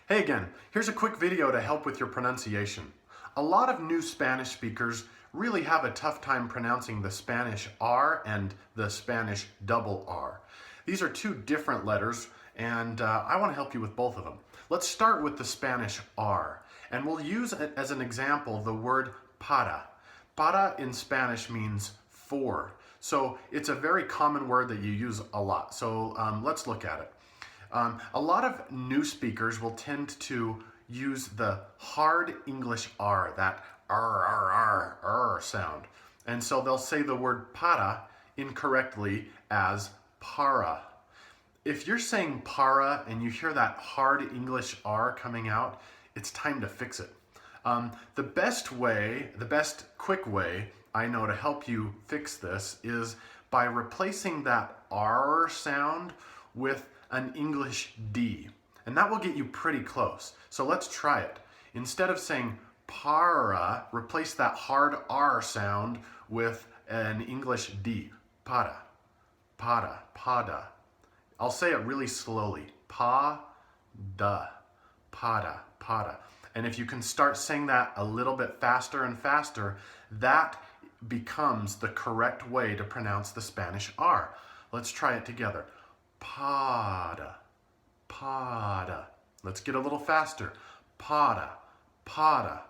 Hey again, here's a quick video to help with your pronunciation. A lot of new Spanish speakers really have a tough time pronouncing the Spanish R and the Spanish double R. These are two different letters and I want to help you with both of them. Let's start with the Spanish R, and we'll use as an example the word para. Para in Spanish means for. So it's a very common word that you use a lot. So let's look at it. A lot of new speakers will tend to use the hard English R, that R sound. And so they'll say the word para incorrectly as para. If you're saying para and you hear that hard English R coming out, it's time to fix it. The best quick way I know to help you fix this is by replacing that R sound with an English D. And that will get you pretty close. So let's try it. Instead of saying para, replace that hard R sound with an English D. Para, para, pada. I'll say it really slowly. Pa-da, pada, pada. And if you can start saying that a little bit faster and faster, that becomes the correct way to pronounce the Spanish R. Let's try it together. Pada, pada. Let's get a little faster. Pada, pada,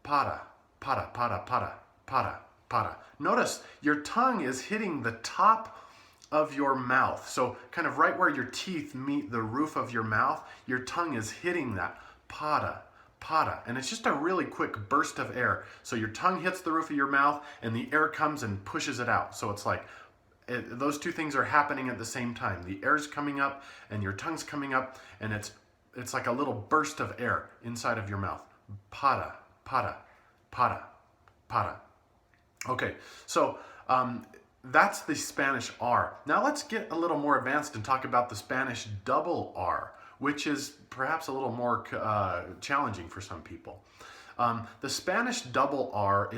pada, pada, pada, pada, pada, pada. Notice your tongue is hitting the top of your mouth. So kind of right where your teeth meet the roof of your mouth, your tongue is hitting that. Pada, pada. And it's just a really quick burst of air. So your tongue hits the roof of your mouth and the air comes and pushes it out. So it's like those two things are happening at the same time. The air's coming up and your tongue's coming up, and it's like a little burst of air inside of your mouth. Pada, pada, pada, pada. Okay, so that's the Spanish R. Now let's get a little more advanced and talk about the Spanish double R, which is perhaps a little more challenging for some people. The Spanish double R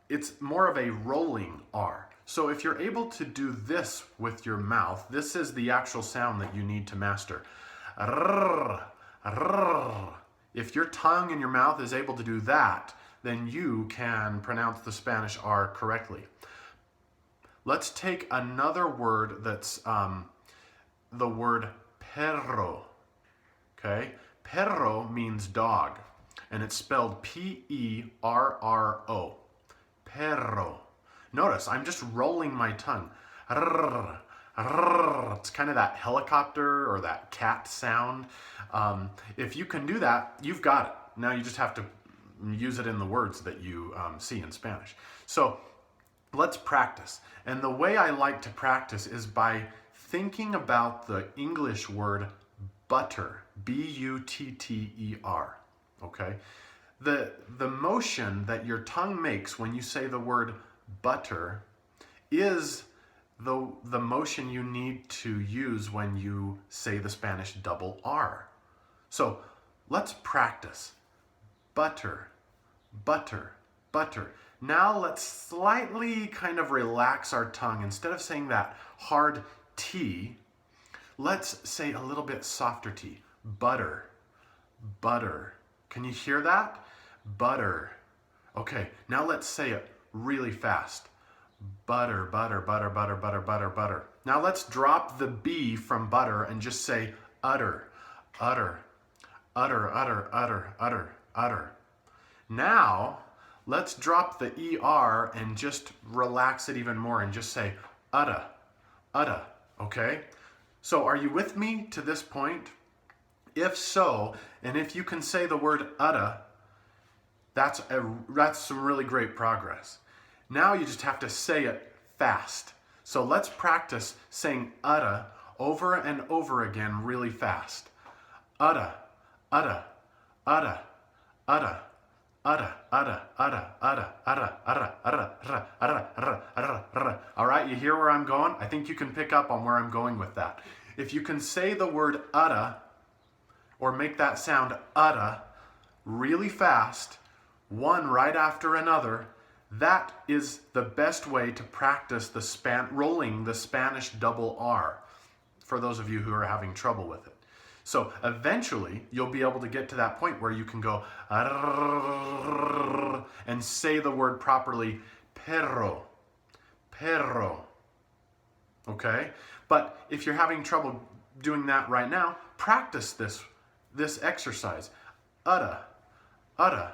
it's more of a rolling R. So if you're able to do this with your mouth, this is the actual sound that you need to master. If your tongue and your mouth is able to do that, then you can pronounce the Spanish R correctly. Let's take another word that's the word perro. Okay? Perro means dog, and it's spelled P-E-R-R-O. Perro. Notice, I'm just rolling my tongue. It's kind of that helicopter or that cat sound. If you can do that, you've got it. Now you just have to use it in the words that you see in Spanish. So let's practice. And the way I like to practice is by thinking about the English word butter. B-U-T-T-E-R. Okay? The motion that your tongue makes when you say the word butter is the motion you need to use when you say the Spanish double R. So let's practice. Butter, butter, butter. Now let's slightly kind of relax our tongue. Instead of saying that hard T, let's say a little bit softer T. Butter, butter. Can you hear that? Butter. Okay, now let's say it really fast. Butter, butter, butter, butter, butter, butter, butter. Now let's drop the B from butter and just say utter, utter, utter, utter, utter, utter, utter. Now let's drop the ER and just relax it even more and just say utta, utta, okay? So are you with me to this point? If so, and if you can say the word utta, that's some really great progress. Now you just have to say it fast. So let's practice saying utta over and over again really fast. Utta, utta, utta, utta, utta, utta, utta, utta, utta, utta, utta, utta, utta. All right, you hear where I'm going? I think you can pick up on where I'm going with that. If you can say the word utta or make that sound utta really fast, one right after another, that is the best way to practice rolling the Spanish double R for those of you who are having trouble with it. So eventually you'll be able to get to that point where you can go and say the word properly, perro, perro. Okay? But if you're having trouble doing that right now, practice this exercise. Utta, utta,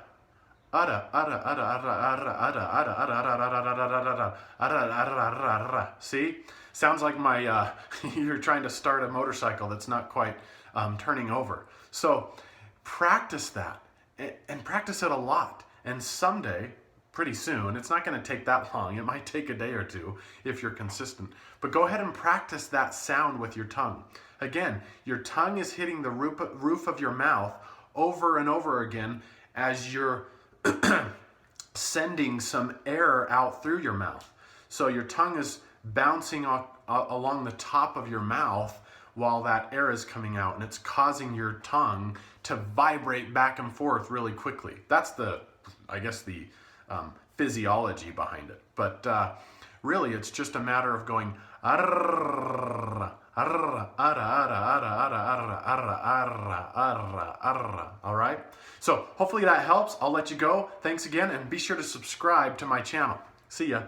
utta, utta, utta, utta, utta, utta. See? Sounds like my you're trying to start a motorcycle that's not quite turning over. So practice that and practice it a lot. And someday, pretty soon, it's not going to take that long. It might take a day or two if you're consistent. But go ahead and practice that sound with your tongue. Again, your tongue is hitting the roof of your mouth over and over again as you're sending some air out through your mouth. So your tongue is bouncing along the top of your mouth while that air is coming out, and it's causing your tongue to vibrate back and forth really quickly. That's the physiology behind it. But really, it's just a matter of going arr, arr, arr, arr, arr, arr, arr, arr, arr. All right? So hopefully that helps. I'll let you go. Thanks again, and be sure to subscribe to my channel. See ya.